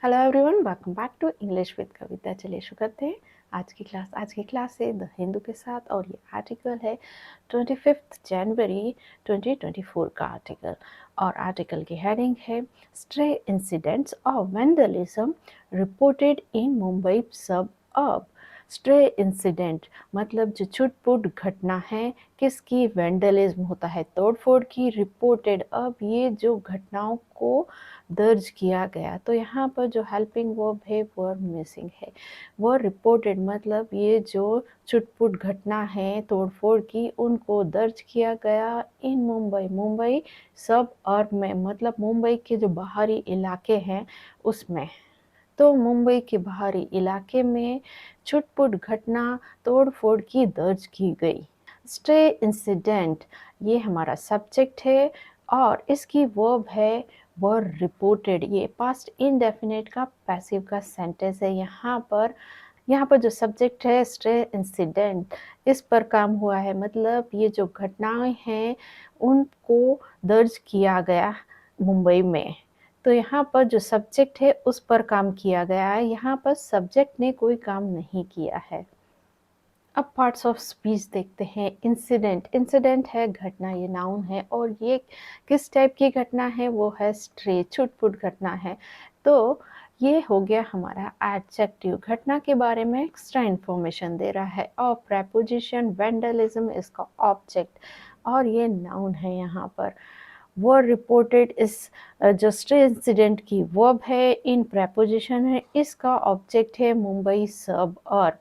Hello everyone, welcome back to English with Kavita. चलिए शुरू करते हैं आज की क्लास है द हिंदू के साथ। और ये आर्टिकल है 25 जनवरी 2024 का आर्टिकल। और आर्टिकल की हेडिंग है stray incidents of vandalism reported in Mumbai सब अब। स्ट्रे इंसिडेंट मतलब जो छुटपुट घटना है, किसकी? वेंडलिज्म होता है तोड़फोड़ की। रिपोर्टेड, अब ये जो घटनाओं को दर्ज किया गया, तो यहाँ पर जो हेल्पिंग वर्ब है वो मिसिंग है। वो रिपोर्टेड मतलब ये जो छुटपुट घटना है तोड़फोड़ की, उनको दर्ज किया गया इन मुंबई सब अर्ब में, मतलब मुंबई के जो बाहरी इलाके हैं उसमें। तो मुंबई के बाहरी इलाके में छुटपुट घटना तोड़फोड़ की दर्ज की गई। स्ट्रे इंसिडेंट ये हमारा सब्जेक्ट है और इसकी वर्ब है वर रिपोर्टेड। ये पास्ट इंडेफिनिट का पैसिव का सेंटेंस है। यहाँ पर जो सब्जेक्ट है स्ट्रे इंसिडेंट, इस पर काम हुआ है, मतलब ये जो घटनाएं हैं उनको दर्ज किया गया मुंबई में। तो यहाँ पर जो सब्जेक्ट है उस पर काम किया गया है, यहाँ पर सब्जेक्ट ने कोई काम नहीं किया है। अब पार्ट्स ऑफ स्पीच देखते हैं। इंसिडेंट है घटना, ये नाउन है। और ये किस टाइप की घटना है? वो है स्ट्रे, छुटपुट घटना है। तो ये हो गया हमारा एडजेक्टिव, घटना के बारे में एक्स्ट्रा इंफॉर्मेशन दे रहा है। और प्रेपोजिशन वेंडलिज्म इसका ऑब्जेक्ट, और ये नाउन है। यहाँ पर वर्ड रिपोर्टेड इस जो स्ट्रे इंसिडेंट की वर्ब है, इन प्रेपोजिशन है, इसका ऑब्जेक्ट है मुंबई सब अर्ब।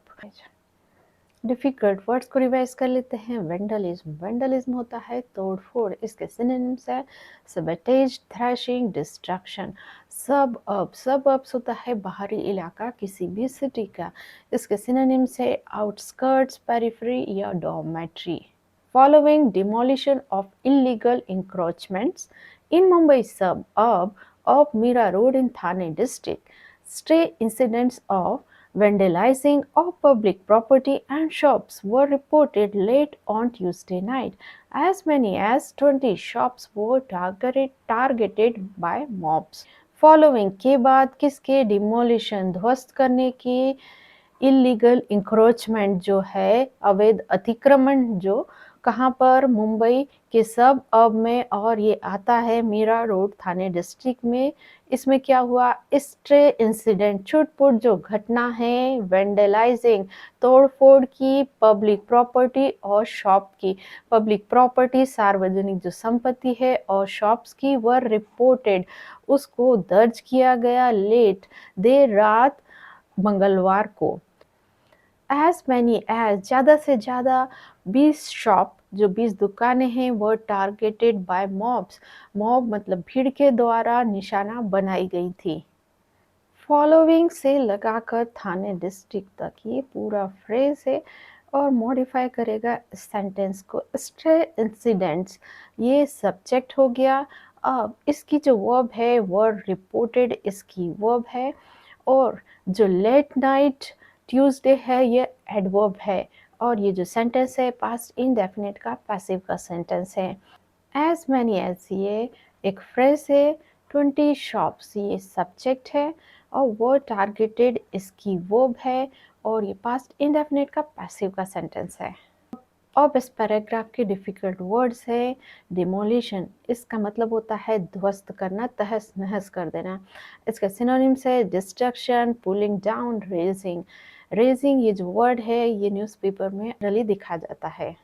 डिफिकल्ट वर्ड्स को रिवाइज कर लेते हैं। वेंडलिज्म होता है तोड़फोड़, इसके सिनोनिम्स है सबटेज, थ्रैशिंग, डिस्ट्रक्शन। सबअर्ब्स होता है बाहरी इलाका किसी भी सिटी का, इसके सिनोनिम्स है आउटस्कर्ट्स, पेरिफेरी या dormitory. Following demolition of illegal encroachments in Mumbai suburb of Mira Road in Thane district, stray incidents of vandalizing of public property and shops were reported late on Tuesday night. As many as 20 shops were targeted by mobs. Following के बाद किसके? Demolition, ध्वस्त करने की। Illegal encroachment जो है अवैध अतिक्रमण, जो कहाँ पर? मुंबई के सब अब में, और ये आता है मीरा रोड थाने डिस्ट्रिक्ट में। इसमें क्या हुआ? स्ट्रे इंसिडेंट, छुटपुट जो घटना है, वेंडलाइजिंग तोड़फोड़ की, पब्लिक प्रॉपर्टी और शॉप की। पब्लिक प्रॉपर्टी सार्वजनिक जो संपत्ति है, और शॉप्स की वर रिपोर्टेड, उसको दर्ज किया गया लेट, देर रात, मंगलवार को। एज मैनी एज ज़्यादा से ज़्यादा 20 शॉप, जो 20 दुकानें हैं, वो टारगेटेड बाय मॉब्स, मॉब मतलब भीड़ के द्वारा निशाना बनाई गई थी। फॉलोइंग से लगाकर थाने डिस्ट्रिक्ट तक, ये पूरा फ्रेज है और मॉडिफाई करेगा सेंटेंस को। स्ट्रे इंसिडेंट्स ये सब्जेक्ट हो गया। अब इसकी जो वर्ब है वर्ड रिपोर्टेड, इसकी वर्ब है। और जो लेट नाइट ट्यूसडे है ये एडवर्ब है। और ये जो सेंटेंस है पास्ट इंडेफिनिट का पैसिव का सेंटेंस है। एज मैनी एज ये एक फ्रेज है। 20 शॉप्स ये सब्जेक्ट है। और वो टारगेटेड इसकी वर्ब है। और ये पास्ट इंडेफिनिट का पैसिव का सेंटेंस है। अब इस पैराग्राफ के डिफिकल्ट वर्ड्स है। डिमोलिशन, इसका मतलब होता है ध्वस्त करना, तहस नहस कर देना। इसका सिनोनिम्स है destruction, pulling down, raising. Raising ये जो वर्ड है ये न्यूज़पेपर में रली दिखा जाता है।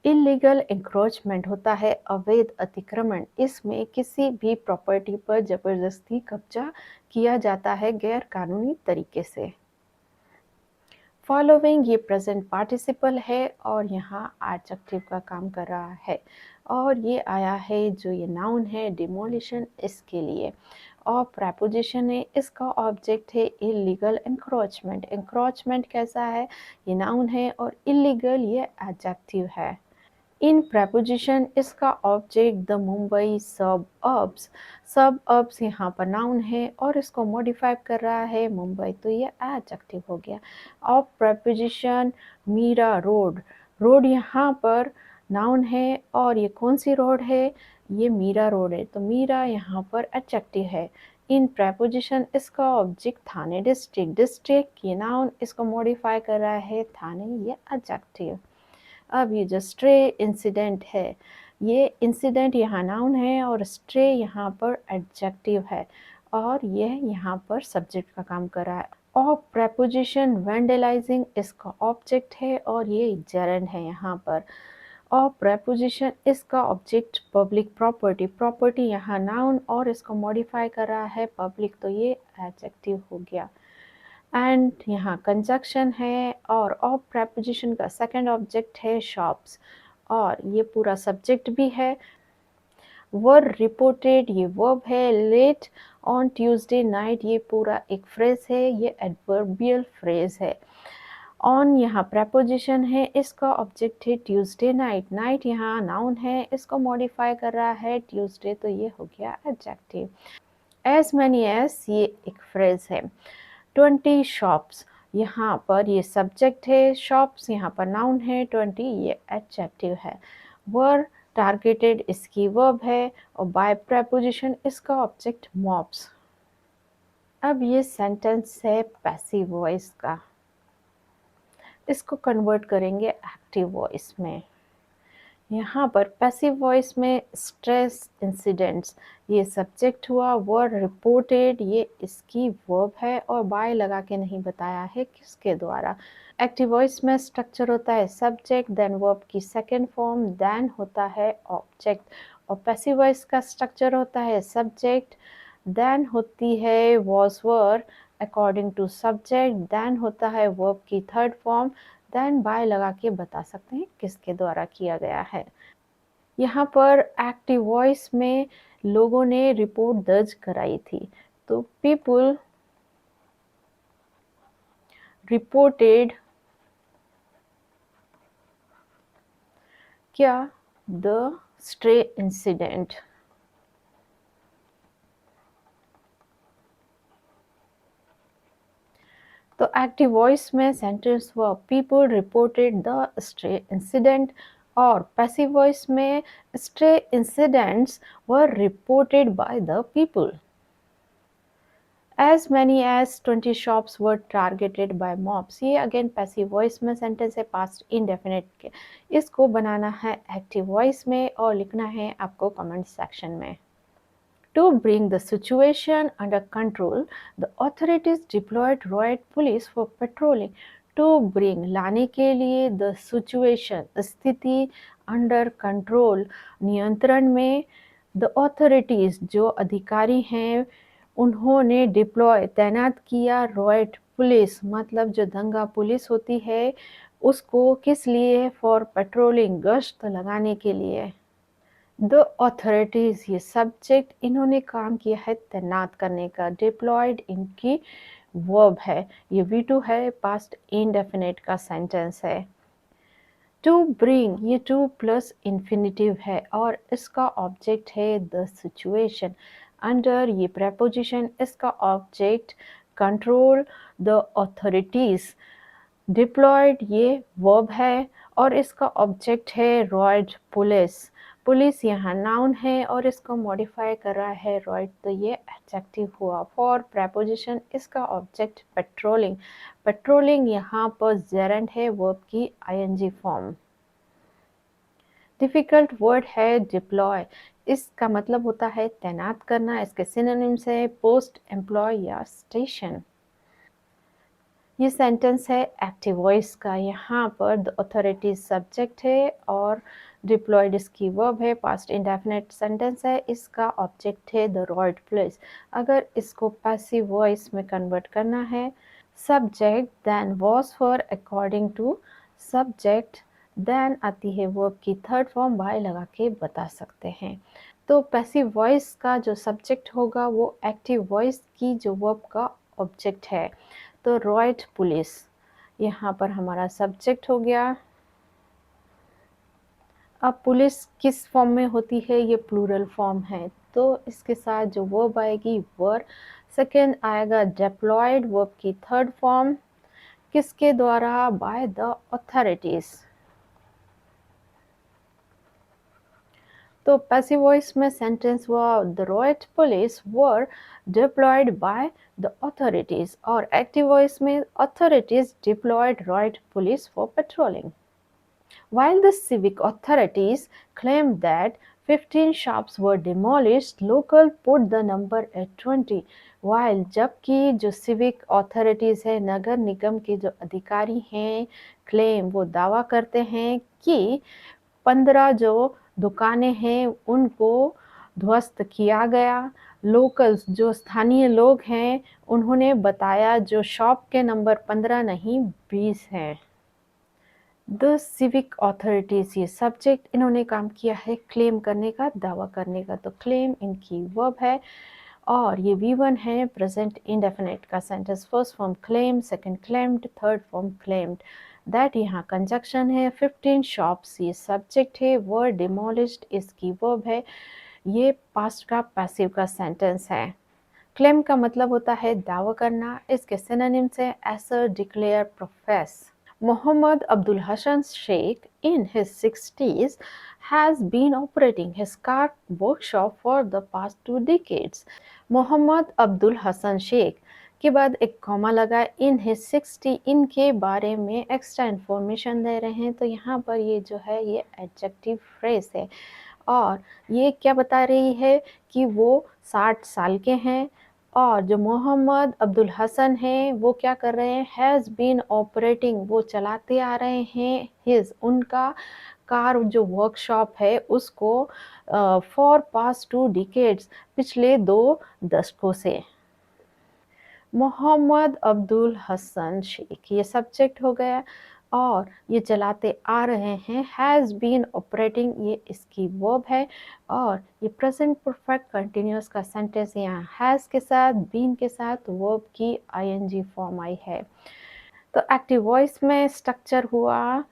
इलीगल इंक्रोचमेंट होता है अवैध अतिक्रमण, इसमें किसी भी प्रॉपर्टी पर जबरदस्ती कब्जा किया जाता है गैर कानूनी तरीके से। फॉलोइंग ये प्रेजेंट पार्टिसिपल है और यहाँ एडजेक्टिव का काम कर रहा है। और ये आया है जो ये नाउन है डिमोलिशन, इसके लिए। और प्रेपोजिशन है, इसका ऑब्जेक्ट है इलीगल इंक्रोचमेंट। इंक्रोचमेंट कैसा है? ये नाउन है और इलीगल ये एडजेक्टिव है। इन प्रेपोजिशन इसका ऑब्जेक्ट द मुंबई सब अब्स यहाँ पर नाउन है और इसको मॉडिफाई कर रहा है मुंबई, तो ये एडजेक्टिव हो गया। Of preposition Mira Road, road यहाँ पर नाउन है और ये कौन सी रोड है? ये मीरा रोड है, तो मीरा यहाँ पर एडजेक्टिव है। इन प्रेपोजिशन इसका ऑब्जेक्ट थाने डिस्ट्रिक्ट, डिस्ट्रिक्ट ये नाउन इसको मॉडिफाई कर रहा है थाने ये एडजेक्टिव। अब ये जो स्ट्रे इंसिडेंट है, ये इंसिडेंट यहाँ नाउन है और स्ट्रे यहाँ पर एडजेक्टिव है और ये यहाँ पर सब्जेक्ट का काम कर रहा है। और प्रेपोजिशन वैंडलाइजिंग इसका ऑब्जेक्ट है और ये जेरेंड है यहाँ पर। और प्रेपोजिशन इसका ऑब्जेक्ट पब्लिक प्रॉपर्टी, प्रॉपर्टी यहाँ नाउन और इसको मॉडिफाई कर रहा है पब्लिक, तो ये एडजेक्टिव हो गया। एंड यहाँ कंजक्शन है और ऑफ प्रेपोजिशन का सेकंड ऑब्जेक्ट है शॉप्स और ये पूरा सब्जेक्ट भी है। वर रिपोर्टेड ये वर्ब है। लेट ऑन ट्यूसडे नाइट ये पूरा एक फ्रेज है, ये एडवर्बियल फ्रेज है। ऑन यहाँ प्रेपोजिशन है, इसका ऑब्जेक्ट है ट्यूसडे नाइट, नाइट यहाँ नाउन है, इसको मॉडिफाई कर रहा है ट्यूसडे, तो ये हो गया एडजेक्टिव। एज मैनी एज ये एक फ्रेज है। 20 शॉप्स यहाँ पर ये सब्जेक्ट है, शॉप्स यहाँ पर नाउन है, 20 ये एडजेक्टिव है। वर टारगेटेड इसकी वर्ब है और बाय प्रेपोजिशन इसका ऑब्जेक्ट मॉब्स। अब ये सेंटेंस है पैसिव वॉइस का, इसको कन्वर्ट करेंगे एक्टिव वॉइस में। यहाँ पर पैसिव वॉइस में स्ट्रेस इंसिडेंट्स ये सब्जेक्ट हुआ, वर्ड रिपोर्टेड ये इसकी वर्ब है और बाय लगा के नहीं बताया है किसके द्वारा। एक्टिव वॉइस में स्ट्रक्चर होता है सब्जेक्ट, देन वर्ब की सेकेंड फॉर्म, देन होता है ऑब्जेक्ट। और पैसिव वॉइस का स्ट्रक्चर होता है सब्जेक्ट, देन होती है was were according to subject, then होता है वर्ब की थर्ड फॉर्म, देन बाय लगा के बता सकते हैं किसके द्वारा किया गया है। यहाँ पर एक्टिव वॉइस में लोगों ने रिपोर्ट दर्ज कराई थी, तो पीपल रिपोर्टेड क्या द स्ट्रे इंसिडेंट। तो एक्टिव वॉइस में सेंटेंस हुआ people reported the stray incident, और पैसिव वॉइस में stray incidents were reported by the people. As many as 20 shops were targeted by mobs। ये अगेन पैसिव वॉइस में sentence है past indefinite के, इसको बनाना है एक्टिव वॉइस में और लिखना है आपको कमेंट सेक्शन में। To bring the situation under control, the authorities deployed riot police for patrolling। To bring लाने के लिए, the situation स्थिति, under control नियंत्रण में, the authorities जो अधिकारी हैं उन्होंने डिप्लॉय तैनात किया, रॉयट पुलिस मतलब जो दंगा पुलिस होती है उसको किस लिए, फॉर पेट्रोलिंग गश्त लगाने के लिए। द ऑथोरिटीज ये सब्जेक्ट, इन्होंने काम किया है तैनात करने का, डिप्लॉयड इनकी वर्ब है, ये V2 है, पास्ट इंडेफिनिट का सेंटेंस है। टू ब्रिंग ये टू प्लस इन्फिनिटिव है और इसका ऑब्जेक्ट है द सिचुएशन। अंडर ये प्रेपोजिशन, इसका object control the authorities. Deployed ये वर्ब है और इसका ऑब्जेक्ट है रॉयड पुलिस। पुलिस यहाँ नाउन है और इसको मॉडिफाई कर रहा है रॉयड, तो ये एडजेक्टिव हुआ। फॉर प्रेपोजिशन इसका ऑब्जेक्ट पेट्रोलिंग, पेट्रोलिंग यहाँ पर जेरेंट है वर्ब की ING फॉर्म। डिफिकल्ट वर्ड है डिप्लॉय, इसका मतलब होता है तैनात करना, इसके सिनोनिम्स है पोस्ट, एम्प्लॉय या स्टेशन। ये सेंटेंस है एक्टिव वॉइस का, यहाँ पर द अथॉरिटी सब्जेक्ट है और डिप्लॉयड इसकी वर्ब है, पास्ट इंडेफिनिट सेंटेंस है, इसका ऑब्जेक्ट है द रॉयड पुलिस। अगर इसको पैसिव वॉइस में कन्वर्ट करना है, subject then was for according to subject, then आती है वर्ब की थर्ड फॉर्म, बाय लगा के बता सकते हैं। तो पैसिव वॉइस का जो सब्जेक्ट होगा वो एक्टिव वॉइस की जो वर्ब का ऑब्जेक्ट है, तो रॉयट पुलिस यहाँ पर हमारा सब्जेक्ट हो गया। अब पुलिस किस फॉर्म में होती है, ये प्लूरल फॉर्म है, तो इसके साथ जो वर्ब आएगी वर, सेकेंड आएगा डिप्लॉयड वर्ब की थर्ड फॉर्म, किसके द्वारा, बाय द अथॉरिटीज। तो पैसिव वॉइस में सेंटेंस हुआ the riot police were deployed by the authorities, और एक्टिव वॉइस में authorities deployed riot police for patrolling. While the civic authorities claimed that 15 shops were demolished, local put the number at 20. While जबकि जो civic authorities है, नगर निगम के जो अधिकारी हैं, claim वो दावा करते हैं कि 15 जो दुकानें हैं उनको ध्वस्त किया गया. लोकल्स जो स्थानीय लोग हैं उन्होंने बताया जो शॉप के नंबर 15 नहीं 20 हैं. द सिविक ऑथोरिटीज, ये सब्जेक्ट इन्होंने काम किया है क्लेम करने का, दावा करने का. तो क्लेम इनकी वर्ब है और ये V1 है प्रेजेंट इंडेफिनिट का sentence. First form claim, second claimed, third form claimed. That यहाँ कंजक्शन है. 15 शॉप्स ये सब्जेक्ट है. वर्ड डिमोलिश्ड इसकी वर्ब है. ये पास्ट का पैसिव का सेंटेंस है. क्लेम का मतलब होता है दावा करना. इसके सिनोनिम्स है assert, declare, profess. Mohammad Abdul Hassan Sheikh, in his 60s, has been operating his car workshop for the past 2 decades. Mohammad Abdul Hassan Sheikh के बाद एक कॉमा लगा. इन हिज 60, इनके बारे में एक्स्ट्रा इन्फॉर्मेशन दे रहे हैं. तो यहाँ पर ये जो है ये एडजेक्टिव फ्रेज है और ये क्या बता रही है कि वो 60 साल के हैं. और जो मोहम्मद अब्दुल हसन हैं वो क्या कर रहे हैं, हैज़ बीन ऑपरेटिंग, वो चलाते आ रहे हैं, हिज उनका कार जो वर्कशॉप है उसको फॉर पास्ट 2 डिकेड्स, पिछले 2 दशकों से. मोहम्मद अब्दुल हसन शेख ये सब्जेक्ट हो गया और ये चलाते आ रहे हैं. हैज़ बीन ऑपरेटिंग ये इसकी वर्ब है और ये प्रेजेंट परफेक्ट कंटिन्यूअस का सेंटेंस यहाँ हैज़ के साथ बीन के साथ वर्ब की आईएनजी फॉर्म आई है. तो एक्टिव वॉइस में स्ट्रक्चर हुआ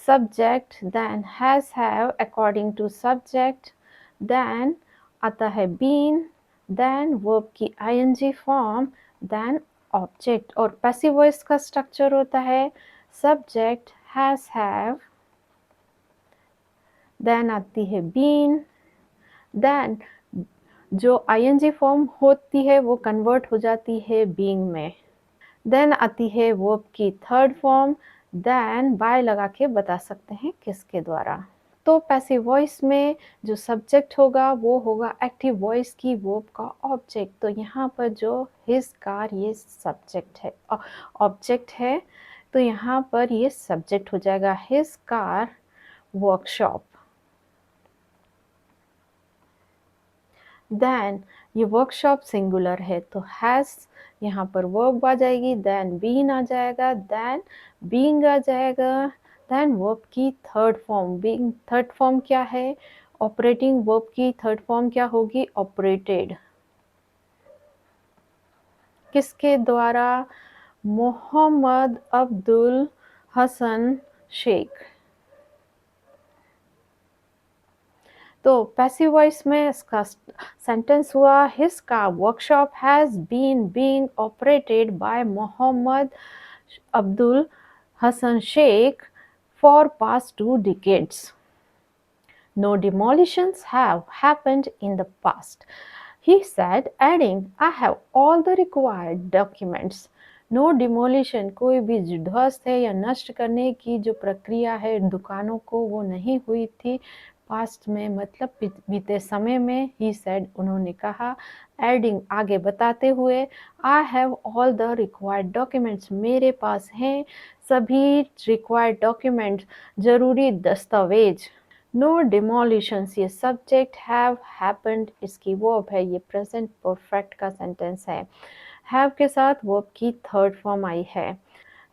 subject, then has, have, according to subject, then आता है बीन, देन वर्ब की आईएनजी फॉर्म, देन ऑब्जेक्ट. और पैसिव वॉइस का स्ट्रक्चर होता है सब्जेक्ट, हैज़, हैव, देन आती है बीन, देन जो आईएनजी फॉर्म होती है वो कन्वर्ट हो जाती है बीइंग में. देन आती है वर्ब की थर्ड फॉर्म, देन बाय लगा के बता सकते हैं किसके द्वारा. तो पैसिव वॉइस में जो सब्जेक्ट होगा वो होगा एक्टिव वॉइस की वर्ब का ऑब्जेक्ट. तो यहाँ पर जो हिज कार ये सब्जेक्ट है, ऑब्जेक्ट है, तो यहाँ पर ये सब्जेक्ट हो जाएगा हिज कार वर्कशॉप. देन ये वर्कशॉप सिंगुलर है तो हैज़ यहाँ पर वर्ब आ जाएगी, देन बीन आ जाएगा, देन बीइंग आ जाएगा, देन वर्ब की third form. Being third form क्या है, ऑपरेटिंग वर्ब की थर्ड फॉर्म क्या होगी, ऑपरेटेड. किसके द्वारा, मोहम्मद अब्दुल हसन शेख. तो पैसिव वॉइस में इसका सेंटेंस हुआ his car workshop has been being operated by Mohammad Abdul Hassan Sheikh for past 2 decades. No demolitions have happened in the past, he said, adding, I have all the required documents. No demolition, कोई भी ध्वस्त है या नष्ट करने की जो प्रक्रिया है दुकानों को वो नहीं हुई थी पास्ट में, मतलब बीते समय में. ही said, उन्होंने कहा. एडिंग आगे बताते हुए, I have all the required documents, मेरे पास हैं सभी रिक्वायर्ड डॉक्यूमेंट्स, जरूरी दस्तावेज. नो डिमोलिशंस ये सब्जेक्ट, हैव हैपेंड इसकी वर्ब है, ये प्रेजेंट परफेक्ट का सेंटेंस है. हैव के साथ वर्ब की थर्ड फॉर्म आई है.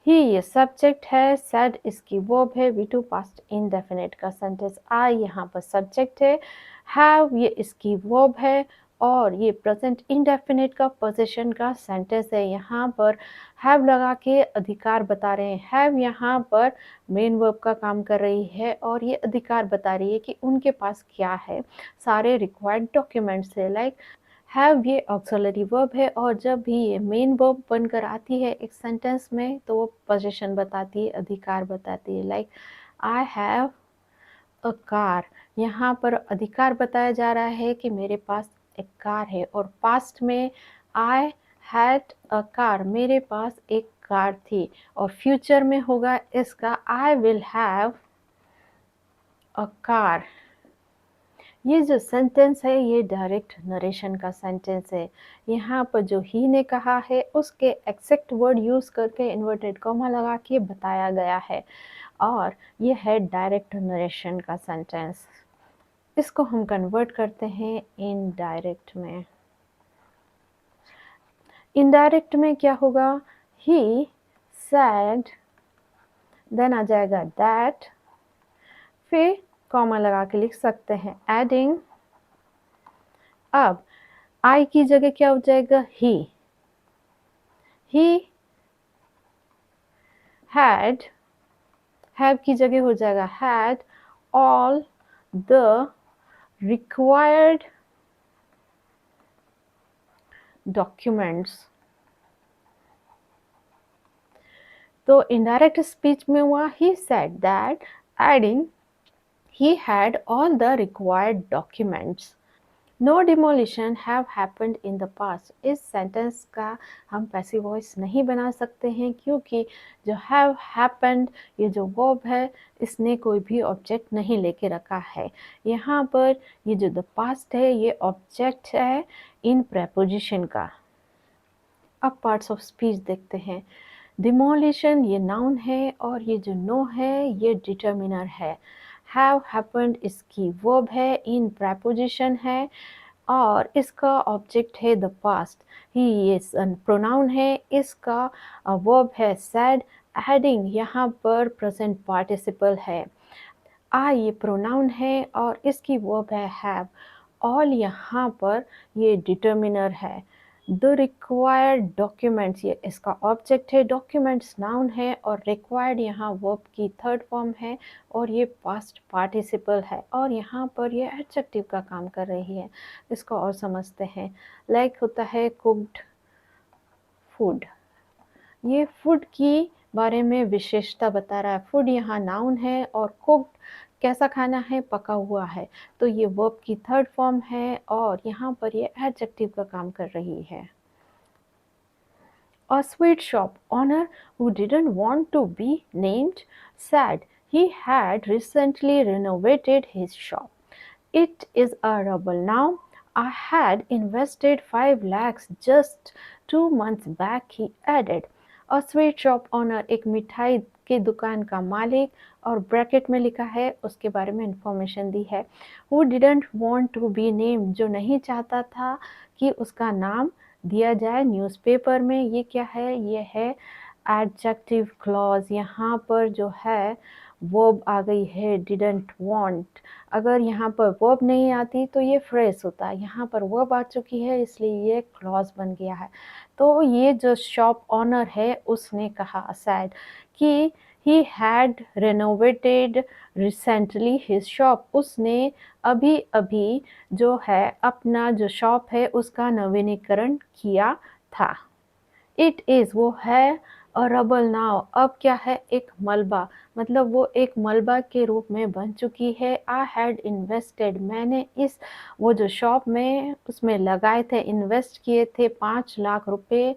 ही ये सब्जेक्ट है, सेड इसकी वर्ब है, V2 पास्ट इंडेफिनिट का सेंटेंस. आई यहाँ पर सब्जेक्ट है, हैव ये इसकी वर्ब है और ये प्रेजेंट इंडेफिनिट का पोजीशन का सेंटेंस है. यहाँ पर हैव लगा के अधिकार बता रहे हैं. हैव यहाँ पर मेन वर्ब का काम कर रही है और ये अधिकार बता रही है कि उनके पास क्या है, सारे रिक्वायर्ड डॉक्यूमेंट्स है. लाइक हैव ये ऑक्सिलरी वर्ब है और जब भी ये मेन वर्ब बनकर आती है एक सेंटेंस में तो वो पोजीशन बताती है, अधिकार बताती है. Like I have a car, यहाँ पर अधिकार बताया जा रहा है कि मेरे पास एक कार है, और पास्ट में आई हैड अ कार, मेरे पास एक कार थी, और फ्यूचर में होगा इसका I will have a car. ये जो सेंटेंस है ये डायरेक्ट नरेशन का सेंटेंस है। यहाँ पर जो ही ने कहा है उसके एक्सेक्ट वर्ड यूज़ करके इन्वर्टेड कॉमा लगा के बताया गया है, और ये है डायरेक्ट नरेशन का सेंटेंस। इसको हम कन्वर्ट करते हैं इनडायरेक्ट में। इनडायरेक्ट में क्या होगा, ही सैड, देन आ जाएगा दैट, फिर कॉमा लगा के लिख सकते हैं एडिंग। अब आई की जगह क्या हो जाएगा, ही हैड, हैव की जगह हो जाएगा had all the required documents. तो इनडायरेक्ट स्पीच में हुआ he said that, adding he had all the required documents. No demolition have happened in the past. इस सेंटेंस का हम पैसिव वॉइस नहीं बना सकते हैं, क्योंकि जो have happened ये जो वर्ब है इसने कोई भी ऑब्जेक्ट नहीं लेके रखा है। यहाँ पर ये जो द पास्ट है ये ऑब्जेक्ट है इन प्रेपोजिशन का। अब पार्ट्स ऑफ स्पीच देखते हैं। डिमोलिशन ये नाउन है, और ये जो नो है ये डिटर्मिनर है। हैव हैपेंड इसकी वर्ब है, इन प्रेपोजिशन है, और इसका ऑब्जेक्ट है द पास्ट। ही ये प्रोनाउन है, इसका वर्ब है सैड। हेडिंग यहाँ पर प्रेजेंट पार्टिसिपल है। आ ये प्रोनाउन है और इसकी वर्ब है हैव। ऑल यहाँ पर ये डिटर्मिनर है। द रिक्वायर्ड डॉक्यूमेंट्स ये इसका ऑब्जेक्ट है, डॉक्यूमेंट्स नाउन है, और रिक्वायर्ड यहाँ वर्ब की थर्ड फॉर्म है, और ये पास्ट पार्टिसिपल है, और यहाँ पर ये एडजेक्टिव का काम कर रही है। इसको और समझते हैं। लाइक होता है कुक्ड फूड, ये फूड की बारे में विशेषता बता रहा है। फूड यहाँ नाउन है, और कुक्ड कैसा खाना है, पका हुआ है, तो ये वर्ब की थर्ड फॉर्म है, और यहाँ पर ये एडजेक्टिव का काम कर रही है। A sweet shop owner who didn't want to be named said he had recently renovated his shop. It is a rubble now. I had invested 5 lakhs just 2 months back, he added. A sweet shop owner एक मिठाई की दुकान का मालिक, और bracket में लिखा है उसके बारे में इंफॉर्मेशन दी है। Who didn't want to be named, जो नहीं चाहता था कि उसका नाम दिया जाए न्यूज़पेपर में। ये क्या है, ये है एडजेक्टिव क्लॉज। यहाँ पर जो है वर्ब आ गई है डिडंट वांट। अगर यहाँ पर वर्ब नहीं आती तो ये फ्रेज होता, यहाँ पर वर्ब आ चुकी है इसलिए ये क्लॉज बन गया है। तो ये जो शॉप ऑनर है उसने कहा सैड कि he had renovated recently his shop, उसने अभी अभी जो है अपना जो शॉप है उसका नवीनीकरण किया था। इट इज़ वो है, और रबल नाउ अब क्या है, एक मलबा, मतलब वो एक मलबा के रूप में बन चुकी है। आई हैड इन्वेस्टेड, मैंने इस वो जो शॉप में उसमें लगाए थे, इन्वेस्ट किए थे 5 लाख रुपए।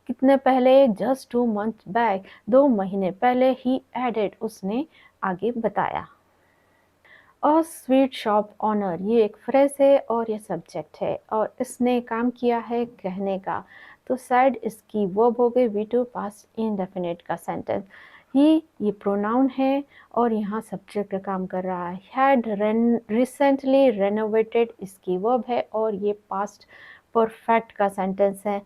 कितने पहले, जस्ट 2 मंथ बैक, 2 महीने पहले। ही एडेड, उसने आगे बताया। अ स्वीट शॉप ऑनर ये एक फ्रेज है और ये सब्जेक्ट है, और इसने काम किया है कहने का। तो सैड इसकी वर्ब हो गई वी टू पास्ट इंडेफिनिट का सेंटेंस। ही ये प्रोनाउन है और यहाँ सब्जेक्ट का काम कर रहा है। हैड रिसेंटली रेनोवेटेड इसकी वर्ब है और ये पास्ट परफेक्ट का सेंटेंस है।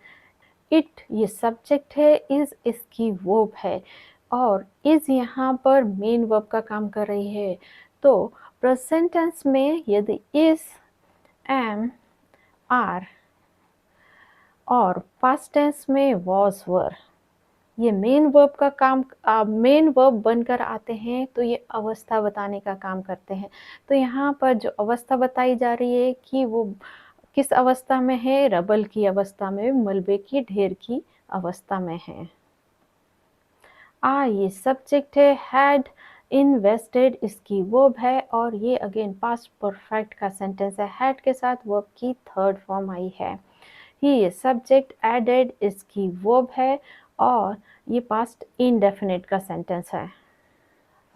इट ये सब्जेक्ट है, इज इसकी वर्ब है, और इज यहाँ पर मेन वर्ब का काम कर रही है। तो प्रेजेंट टेंस में यदि इज, एम, आर, और पास्ट टेंस में वॉज, वर, ये मेन वर्ब का काम मेन वर्ब बनकर आते हैं तो ये अवस्था बताने का काम करते हैं। तो यहाँ पर जो अवस्था बताई जा रही है कि वो किस अवस्था में है, रबल की अवस्था में, मलबे की ढेर की अवस्था में है। ये सब्जेक्ट है, हैड इन्वेस्टेड इसकी वर्ब है और ये अगेन पास्ट परफेक्ट का सेंटेंस है। हैड के साथ वर्ब की थर्ड फॉर्म आई है। ही सब्जेक्ट, एडेड इसकी वर्ब है और ये पास्ट इंडेफिनिट का सेंटेंस है।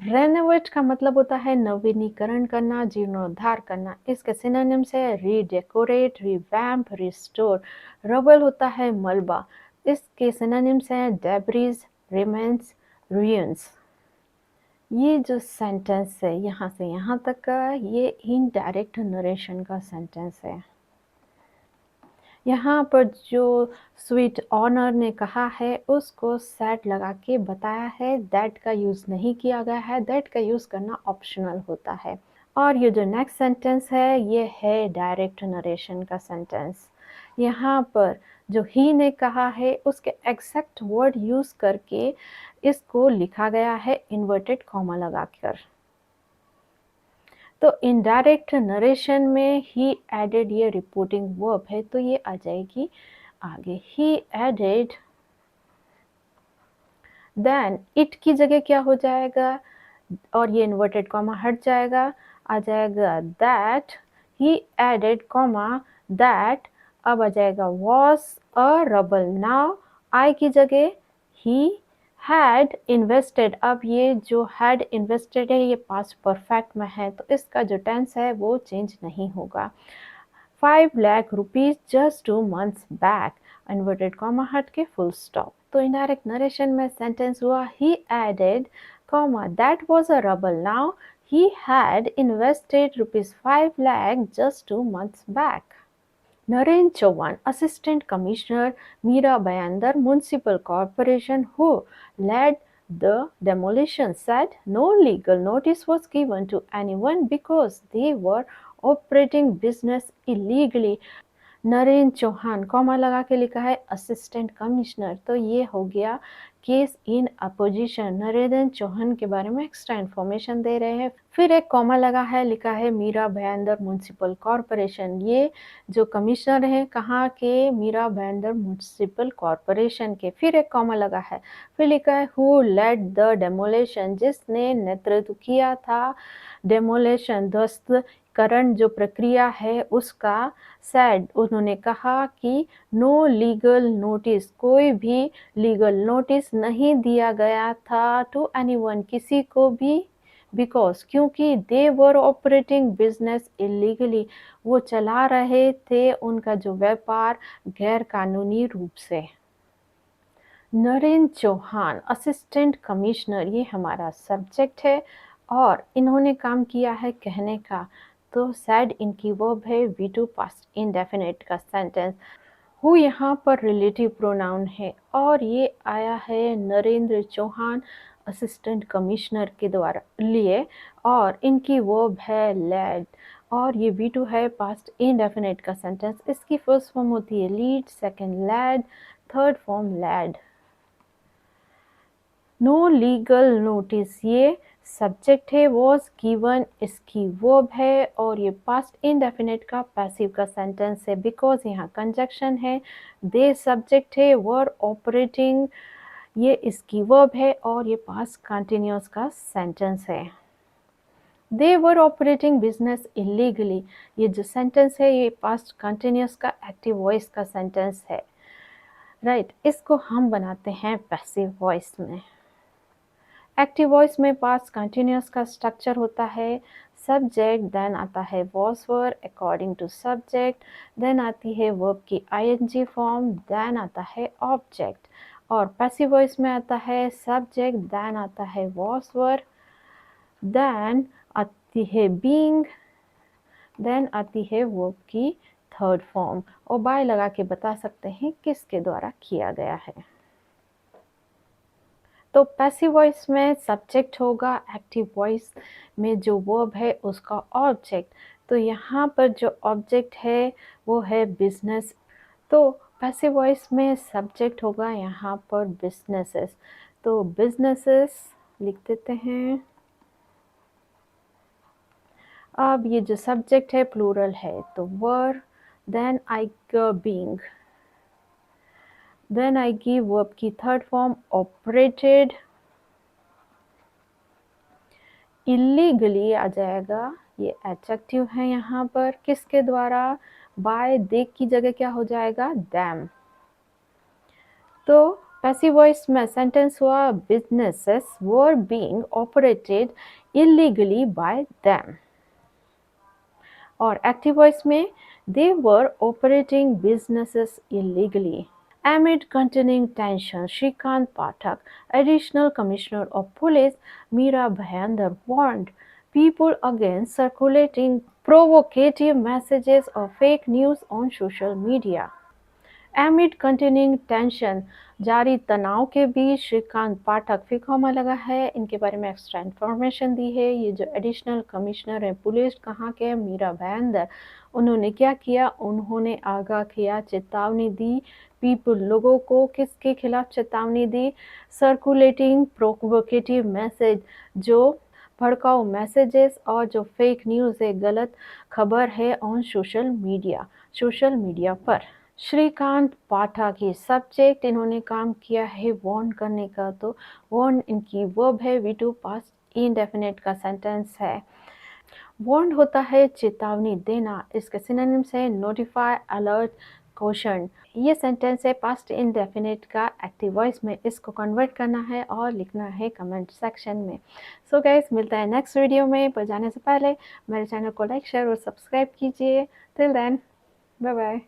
रेनोवेट का मतलब होता है नवीनीकरण करना, जीर्णोद्धार करना। इसके सिनोनिम्स है रीडेकोरेट, रिवैम्प, रिस्टोर। रबल होता है मलबा। इसके सिनोनिम्स हैं डेब्रिज, रिमेन्स, रुइंस। ये जो सेंटेंस है यहाँ से यहाँ तक का, ये इनडायरेक्ट नरेशन का सेंटेंस है। यहाँ पर जो स्वीट ऑनर ने कहा है उसको सेट लगा के बताया है, दैट का यूज़ नहीं किया गया है। दैट का यूज़ करना ऑप्शनल होता है। और ये जो नेक्स्ट सेंटेंस है ये है डायरेक्ट नरेशन का सेंटेंस। यहाँ पर जो ही ने कहा है उसके एग्जैक्ट वर्ड यूज़ करके इसको लिखा गया है इन्वर्टेड कॉमा लगाकर। तो इनडायरेक्ट नरेशन में ही एडेड ये रिपोर्टिंग वर्ब है तो ये आ जाएगी आगे। ही एडेड, देन इट की जगह क्या हो जाएगा और ये इन्वर्टेड कॉमा हट जाएगा, आ जाएगा that. He added comma that, अब आ जाएगा was a rubble. Now I की जगह ही हैड इन्वेस्टेड। अब ये जो हैड इन्वेस्टेड है ये पास्ट परफेक्ट में है तो इसका जो टेंस है वो चेंज नहीं होगा। 5 lakh rupees just 2 months back, inverted comma हट के फुल स्टॉप। तो इनडायरेक्ट नरेशन में सेंटेंस हुआ ही added comma that was a rubble. Now he had invested rupees 5 lakh just 2 months back. Naren Chauhan, Assistant Commissioner, Meera Bhayandar Municipal Corporation, who led the demolition, said no legal notice was given to anyone because they were operating business illegally. Narendra Chauhan comma लगा के लिखा है assistant commissioner, तो ये हो गया case in opposition. Narendra Chauhan के बारे में एक्स्ट्रा इन्फॉर्मेशन दे रहे हैं। फिर एक कॉमा लगा है, लिखा है मीरा भयंदर म्युनिसिपल कॉरपोरेशन। ये जो कमिश्नर है कहाँ के, मीरा भयंदर म्युनिसिपल कॉरपोरेशन के। फिर एक कॉमा लगा है, फिर लिखा है हु लेड द डेमोलेशन, जिसने नेतृत्व किया था डेमोलेशन ध्वस्तकरण जो प्रक्रिया है उसका। सैड उन्होंने कहा कि नो लीगल नोटिस, कोई भी लीगल नोटिस नहीं दिया गया था टू एनीवन, किसी को भी, बिकॉज क्योंकि दे वर ऑपरेटिंग बिजनेस इलीगली, वो चला रहे थे उनका जो व्यापार गैर कानूनी रूप से। नरेंद्र चौहान असिस्टेंट कमिश्नर ये हमारा सब्जेक्ट है और इन्होंने काम किया है कहने का, तो सैड इनकी वर्ब है V2 पास्ट इंडेफिनिट का सेंटेंस। हु यहाँ पर रिलेटिव प्रोनाउन है और ये आया है नरेंद्र चौहान असिस्टेंट कमिश्नर के द्वारा लिए और इनकी वर्ब है लेड और ये V2 है पास्ट इंडेफिनिट का सेंटेंस। इसकी फर्स्ट फॉर्म होती है lead, second led, third form led. No legal notice ये सब्जेक्ट है, वॉज गिवन इसकी वर्ब है और ये पास्ट इंडेफिनिट का पैसिव का सेंटेंस है बिकॉज यहाँ कंजक्शन है। दे सब्जेक्ट है, वर ऑपरेटिंग ये इसकी वर्ब है और ये पास्ट कंटिन्यूअस का सेंटेंस है। They were operating business illegally, ये जो सेंटेंस है ये पास्ट कंटिन्यूअस का एक्टिव वॉइस का सेंटेंस है। राइट, इसको हम बनाते हैं पैसिव वॉइस में। एक्टिव वॉइस में पास्ट कंटिन्यूअस का स्ट्रक्चर होता है सब्जेक्ट, देन आता है was were according to subject, then आती है वर्ब की आईएनजी फॉर्म, देन आता है ऑब्जेक्ट। और पैसिव वॉइस में आता है सब्जेक्ट, देन आता है वॉज वर, देन आती है बीइंग, देन आती है वर्ब की थर्ड फॉर्म। और बाय लगा के बता सकते हैं किसके द्वारा किया गया है। तो पैसिव वॉइस में सब्जेक्ट होगा, एक्टिव वॉइस में जो वर्ब है उसका ऑब्जेक्ट। तो यहाँ पर जो ऑब्जेक्ट है वो है बिजनेस। तो पैसिव वॉइस में सब्जेक्ट होगा यहाँ पर बिजनेसेस, तो बिजनेसेस लिख देते हैं। अब ये जो सब्जेक्ट है प्लूरल है तो were, then I being, then I give verb की थर्ड फॉर्म ऑपरेटेड, इलीगली आ जाएगा, ये एडजेक्टिव है यहाँ पर, किसके द्वारा, बाय, दे की जगह क्या हो जाएगा, दैम। तो पैसिव वॉइस में सेंटेंस हुआ businesses were being operated illegally by them, और एक्टिव वॉइस में they were operating businesses illegally. Amid continuing tension, Shrikant Pathak, Additional Commissioner of Police Meera Bhayandar, warned people against circulating provocative messages or fake news on social media. Amid continuing tension, जारी तनाव के बीच श्रीकांत पाठक फिर लगा है, इनके बारे में extra information दी है। ये जो एडिशनल कमिश्नर है पुलिस कहाँ के हैं, मीरा भयंदर, उन्होंने क्या किया, उन्होंने आगाह किया, चेतावनी दी पीपल, लोगों को किसके खिलाफ चेतावनी दी, सर्कुलेटिंग प्रोवोकेटिव मैसेज, जो भड़काऊ मैसेजेस और जो फेक न्यूज़ है, गलत खबर है, ऑन सोशल मीडिया पर। श्रीकांत पाठक ही सब्जेक्ट इन्होंने काम किया है वार्न करने का, तो वार्न इनकी वर्ब है, वी टू पास्ट इंडेफिनिट का सेंटेंस है। वार्न होता है चेतावनी देना, इसके सिनोनिम्स है नोटिफाई, अलर्ट, कॉशन। ये सेंटेंस है पास्ट इंडेफिनिट का एक्टिव वॉइस में, इसको कन्वर्ट करना है और लिखना है कमेंट सेक्शन में। सो गाइस, मिलता है नेक्स्ट वीडियो में, पर जाने से पहले मेरे चैनल को लाइक, शेयर और सब्सक्राइब कीजिए। Till then, bye bye.